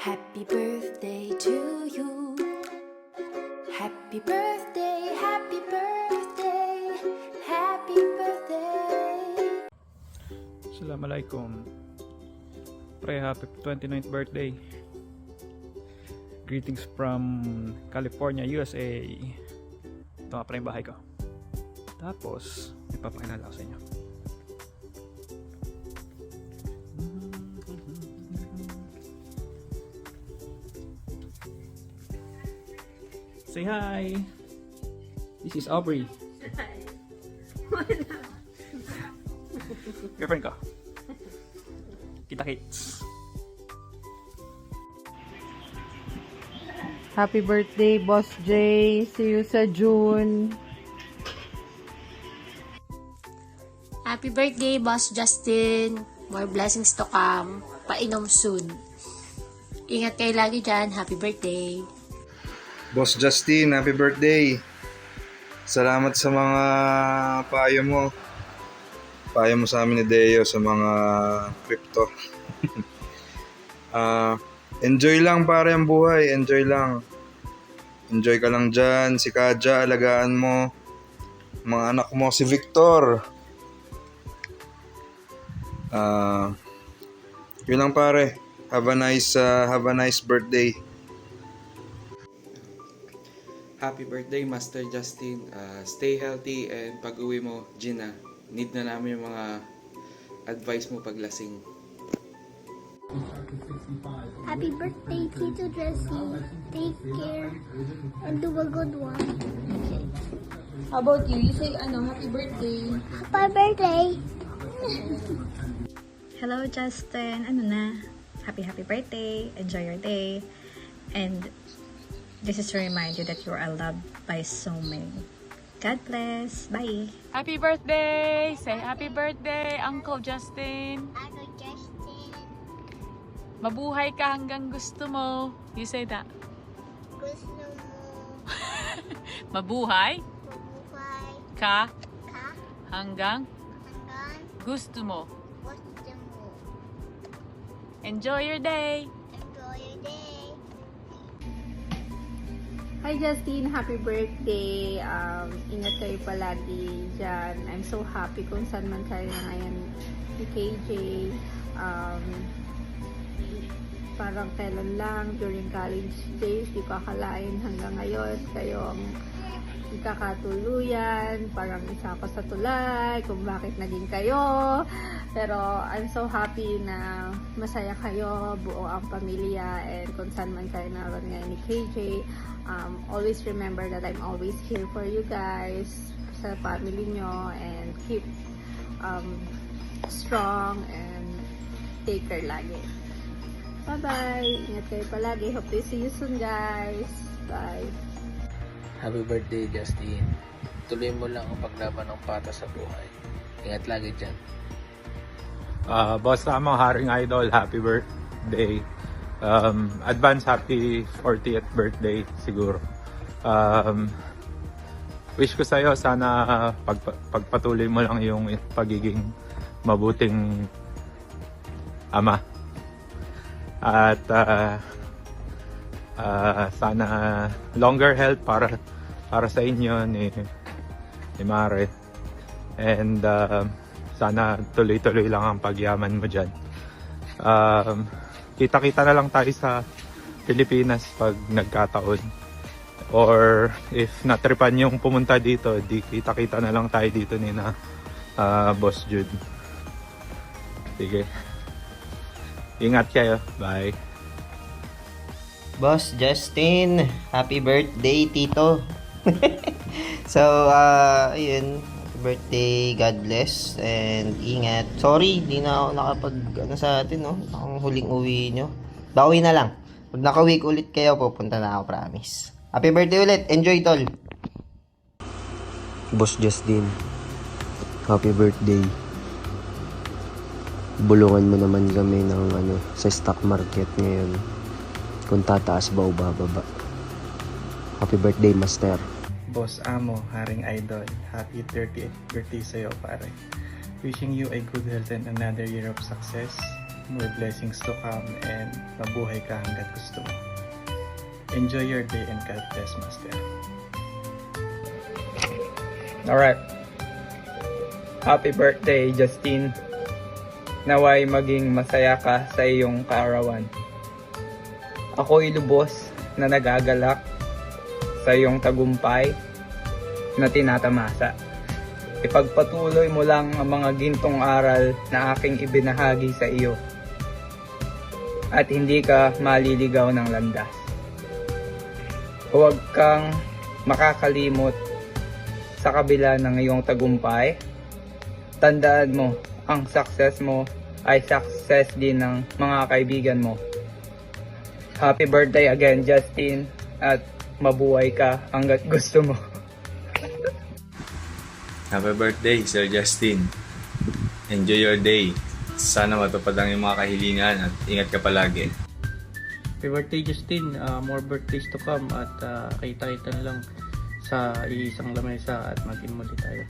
Happy birthday to you. Happy birthday, happy birthday, happy birthday. Assalamualaikum. Happy 29th birthday. Greetings from California, USA. Ito nga pala yung bahay ko. Tapos, ipapakilala ko sa inyo. Say hi! This is Aubrey. Hi. Girlfriend ko. Kita-kits. Happy birthday, Boss J. See you sa June. Happy birthday, Boss Justin. More blessings to come. Painom soon. Ingat kayo lagi dyan. Happy birthday. Boss Justin, happy birthday. Salamat sa mga payo mo. Payo mo sa amin ni Deo sa mga crypto. Enjoy lang pare ang buhay. Enjoy lang. Enjoy ka lang dyan. Si Kaja, alagaan mo. Mga anak mo, si Victor. Yun lang pare. Have a nice birthday. Happy birthday, Master Justin. Stay healthy and pag-uwi mo, Gina, need na namin yung mga advice mo paglasing. Happy birthday, Tito Jessie. Take care and do a good one. How about you? You say happy birthday. Happy birthday. Hello Justin, happy birthday, enjoy your day, and this is to remind you that you are loved by so many. God bless, bye! Happy birthday! Say happy birthday, Uncle Justin! Uncle Justin. Mabuhay ka hanggang gusto mo. You say that. Gusto mo Mabuhay mabuhay ka ka hanggang hanggang gusto mo. gusto mo. Enjoy your day! Enjoy your day. Hi Justin, happy birthday. Ingat kayo palagi dyan. I'm so happy kung saan man kayo ngayon ni KJ. Parang kailan lang during college days, di ko akalain hanggang ngayon kayo ang ikakatuluyan. Parang isa ako sa tulay kung bakit naging kayo. Pero I'm so happy na masaya kayo, buo ang pamilya, and kung saan man kayo naroon ngayon ni KJ. Always remember that I'm always here for you guys, sa family nyo, and keep strong and take care lagi. Bye-bye! Ingat kayo palagi. Hope to see you soon, guys. Bye! Happy birthday, Justin. Tuloy mo lang ang paglaban ng pata sa buhay. Ingat lagi dyan. Boss Amo, Haring Idol, happy birthday. Advance happy 40th birthday siguro. Wish ko sa'yo, sana pagpatuloy mo lang yung pagiging mabuting ama. At sana longer health para sa inyo ni Mare. And sana tuloy-tuloy lang ang pagyaman mo dyan. Kita-kita na lang tayo sa Pilipinas pag nagkataon. Or if natripan yung pumunta dito, di kita-kita na lang tayo dito ni Boss Jude. Sige. Ingat kayo. Bye. Boss Justin, happy birthday, Tito. So, ayun. Happy birthday, God bless, and ingat. Sorry, di na ako nakapag, sa atin, no? Ang huling uwi nyo. Bawi na lang. Pag naka-week ulit kayo, pupunta na ako, promise. Happy birthday ulit. Enjoy, tol. Boss Justin, happy birthday. Bulungan mo naman kami ng sa stock market ngayon. Kung tataas ba o bababa. Happy birthday, Master. Boss Amo, Haring Idol, happy 30th birthday sa'yo pare. Wishing you a good health and another year of success. more blessings to come, and mabuhay ka hanggat gusto mo. Enjoy your day and God bless, Master. Alright. Happy birthday, Justin. Naway maging masaya ka sa iyong kaarawan. Ako'y lubos na nagagalak sa iyong tagumpay na tinatamasa. Ipagpatuloy mo lang ang mga gintong aral na aking ibinahagi sa iyo. At hindi ka maliligaw ng landas. Huwag kang makakalimot sa kabila ng iyong tagumpay. Tandaan mo, ang success mo ay success din ng mga kaibigan mo. Happy birthday again, Justin, at mabuhay ka hanggat gusto mo. Happy birthday, Sir Justin. Enjoy your day. Sana matupad ang iyong mga kahilingan at ingat ka palagi. Happy birthday, Justin. More birthdays to come at kita-kita na lang sa isang lamesa at mag-in muli tayo.